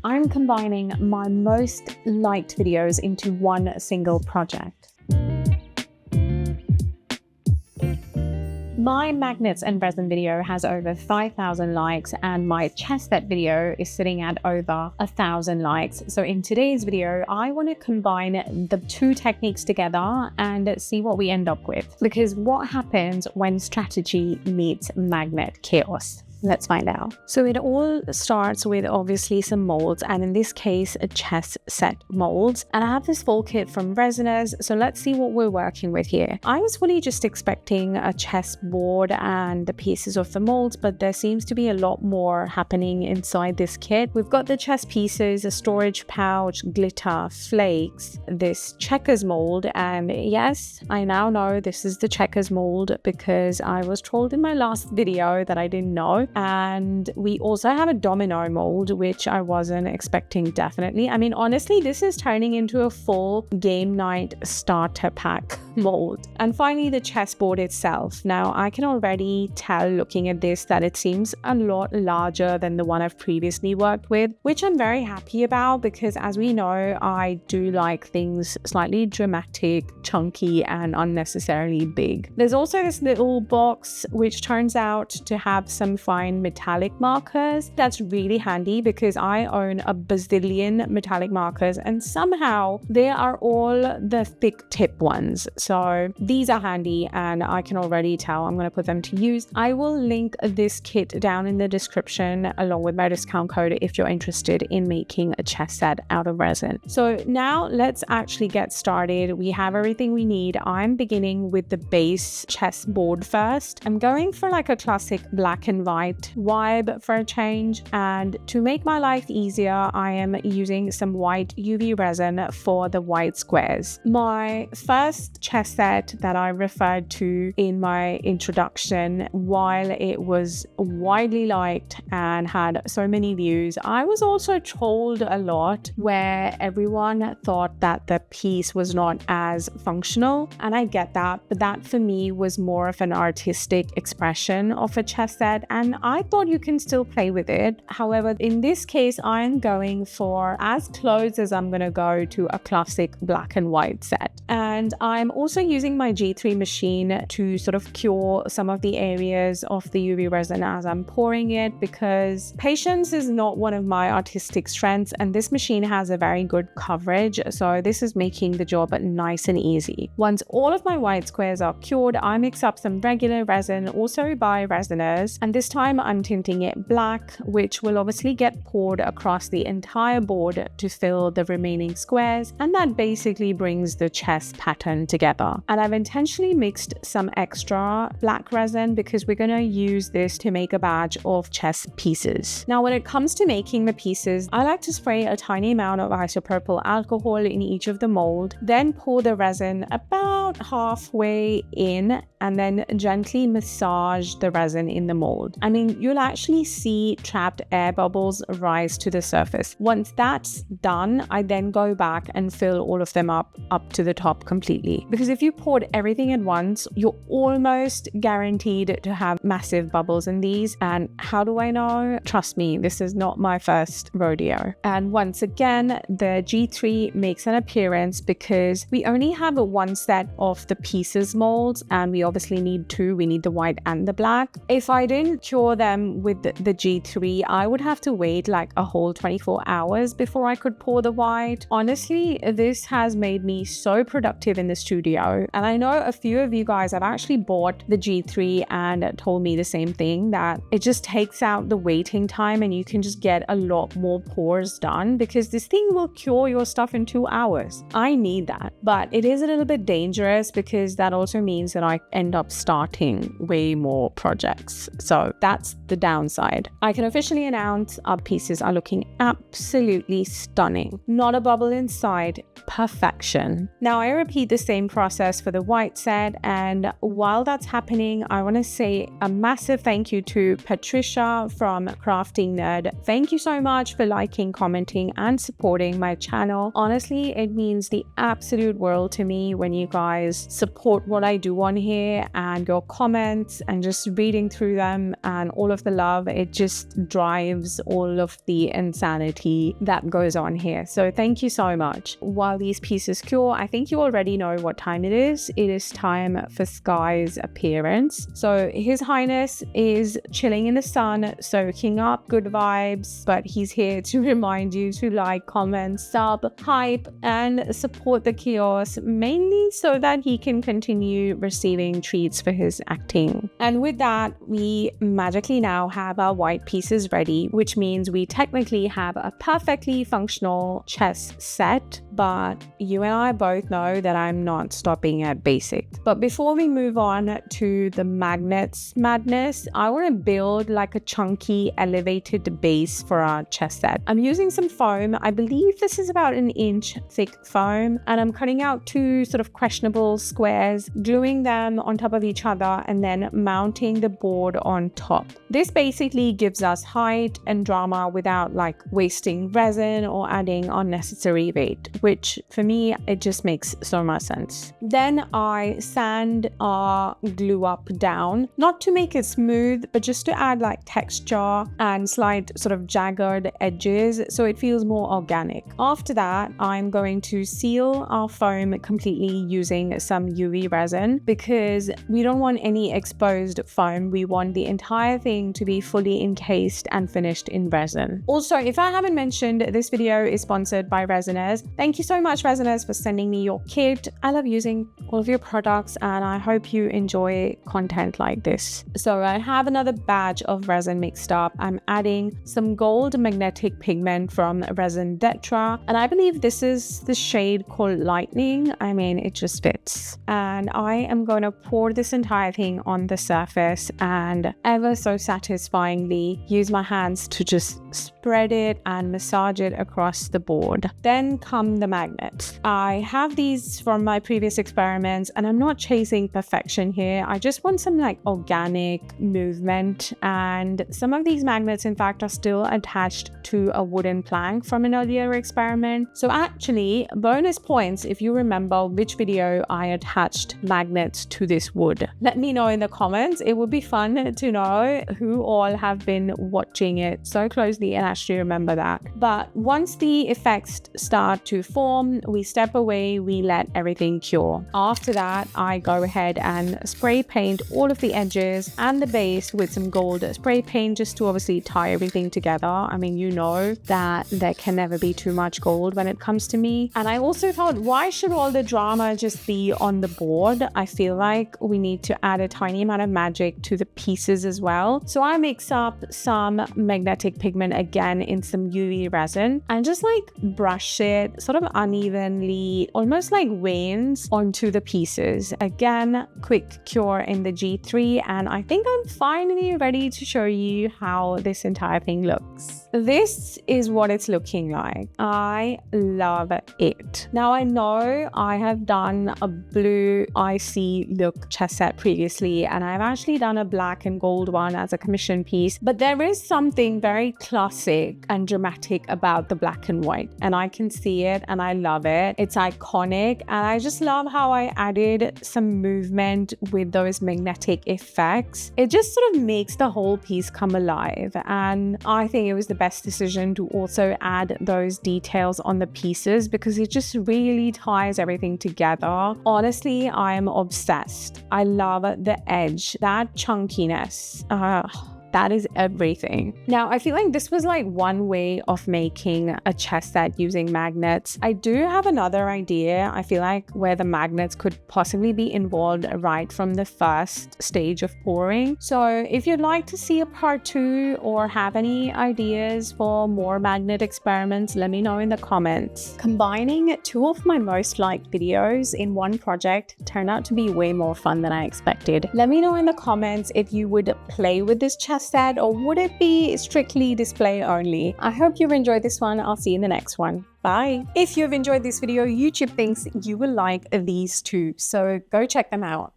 I'm combining my most liked videos into one single project. My magnets and resin video has over 5,000 likes and my chest set video is sitting at over 1,000 likes. So in today's video, I want to combine the two techniques together and see what we end up with. Because what happens when strategy meets magnet chaos? Let's find out. So it all starts with obviously some molds, and in this case, a chest set molds. And I have this full kit from Resin. So let's see what we're working with here. I was fully just expecting a chest board and the pieces of the molds, but there seems to be a lot more happening inside this kit. We've got the chest pieces, a storage pouch, glitter, flakes, this checkers mold. And yes, I now know this is the checkers mold because I was told in my last video that I didn't know. And we also have a domino mold, which I wasn't expecting, definitely. I mean, honestly, this is turning into a full game night starter pack mold. And finally, the chessboard itself. Now, I can already tell looking at this that it seems a lot larger than the one I've previously worked with, which I'm very happy about because, as we know, I do like things slightly dramatic, chunky, and unnecessarily big. There's also this little box, which turns out to have some fine metallic markers. That's really handy because I own a bazillion metallic markers and somehow they are all the thick tip ones. So these are handy and I can already tell I'm going to put them to use. I will link this kit down in the description along with my discount code if you're interested in making a chest set out of resin. So now let's actually get started. We have everything we need. I'm beginning with the base chest board first. I'm going for like a classic black and white vibe for a change, and to make my life easier I am using some white UV resin for the white squares. My first chest set that I referred to in my introduction, while it was widely liked and had so many views, I was also told a lot where everyone thought that the piece was not as functional, and I get that, but that for me was more of an artistic expression of a chest set, and I thought you can still play with it. However, in this case, I'm going for as close as I'm going to go to a classic black and white set. And I'm also using my G3 machine to sort of cure some of the areas of the UV resin as I'm pouring it, because patience is not one of my artistic strengths, and this machine has a very good coverage. So this is making the job nice and easy. Once all of my white squares are cured, I mix up some regular resin, also by Resiners, and this time I'm tinting it black, which will obviously get poured across the entire board to fill the remaining squares, and that basically brings the chest pattern together. And I've intentionally mixed some extra black resin because we're going to use this to make a batch of chest pieces. Now, when it comes to making the pieces, I like to spray a tiny amount of isopropyl alcohol in each of the mold, then pour the resin about halfway in and then gently massage the resin in the mold. I mean, you'll actually see trapped air bubbles rise to the surface. Once that's done, I then go back and fill all of them up to the top completely. Because if you poured everything at once, you're almost guaranteed to have massive bubbles in these. And how do I know? Trust me, this is not my first rodeo. And once again, the G3 makes an appearance because we only have one set of the pieces molds, and we obviously need two. We need the white and the black. If I didn't cure them with the G3, I would have to wait like a whole 24 hours before I could pour the white. Honestly, this has made me so productive in the studio. And I know a few of you guys have actually bought the G3 and told me the same thing, that it just takes out the waiting time and you can just get a lot more pours done, because this thing will cure your stuff in 2 hours. I need that. But it is a little bit dangerous because that also means that I end up starting way more projects. So that's the downside. I can officially announce our pieces are looking absolutely stunning. Not a bubble inside, perfection. Now I repeat the same process for the white set, and while that's happening, I want to say a massive thank you to Patricia from Crafting Nerd. Thank you so much for liking, commenting, and supporting my channel. Honestly, it means the absolute absolute world to me when you guys support what I do on here, and your comments and just reading through them and all of the love. It just drives all of the insanity that goes on here. So thank you so much. While these pieces cure, I think you already know what time it is. It is time for Sky's appearance. So His Highness is chilling in the sun, soaking up good vibes, but he's here to remind you to like, comment, sub, hype, and support the chaos, mainly so that he can continue receiving treats for his acting. And with that, we magically now have our white pieces ready, which means we technically have a perfectly functional chess set, but you and I both know that I'm not stopping at basic. But before we move on to the magnets madness, I want to build like a chunky elevated base for our chess set. I'm using some foam. I believe this is about an inch thick foam, and I'm cutting out two sort of questionable squares, gluing them on top of each other, and then mounting the board on top. This basically gives us height and drama without like wasting resin or adding unnecessary weight, which for me, it just makes so much sense. Then I sand our glue up down, not to make it smooth, but just to add like texture and slight sort of jagged edges so it feels more organic. After that, I'm going to seal our foam completely using some UV resin, because we don't want any exposed foam. We want the entire thing to be fully encased and finished in resin. Also, if I haven't mentioned, this video is sponsored by Resiners. Thank you so much, Resiners, for sending me your kit. I love using all of your products, and I hope you enjoy content like this. So I have another batch of resin mixed up. I'm adding some gold magnetic pigment from Resin Detra, and I believe this is the shade called Lightning. I mean, it just fits. And I am going to pour this entire thing on the surface and ever so satisfyingly use my hands to just spread it and massage it across the board. Then come the magnets. I have these from my previous experiments, and I'm not chasing perfection here. I just want some like organic movement, and some of these magnets in fact are still attached to a wooden plank from an earlier experiment. So actually, bonus points if you remember which video I attached magnets to this wood. Let me know in the comments. It would be fun to know who all have been watching it so closely and actually remember that. But once the effects start to form, we step away, we let everything cure. After that, I go ahead and spray paint all of the edges and the base with some gold spray paint, just to obviously tie everything together. I mean, you know that there can never be too much gold when it comes to me. And I also thought, why should all the drama just be on the board? I feel like we need to add a tiny amount of magic to the pieces as well. So I mix up some magnetic pigment again in some UV resin and just like brush it sort of unevenly, almost like veins, onto the pieces. Again, quick cure in the G3, and I think I'm finally ready to show you how this entire thing looks. This is what it's looking like. I love it. Now, I know I have done a blue icy look chess set previously, and I've actually done a black and gold one as a commission piece, but there is something very classic and dramatic about the black and white, and I can see it and I love it. It's iconic, and I just love how I added some movement with those magnetic effects. It just sort of makes the whole piece come alive, and I think it was the best decision to also add those details on the pieces because it just really ties everything together. Honestly, I am obsessed. I love the edge, that chunkiness. That is everything. Now, I feel like this was like one way of making a chess set using magnets. I do have another idea, I feel like, where the magnets could possibly be involved right from the first stage of pouring. So if you'd like to see a part 2 or have any ideas for more magnet experiments, let me know in the comments. Combining two of my most liked videos in one project turned out to be way more fun than I expected. Let me know in the comments if you would play with this chess set, or would it be strictly display only? I hope you've enjoyed this one. I'll see you in the next one. Bye. If you've enjoyed this video, YouTube thinks you will like these two, so go check them out.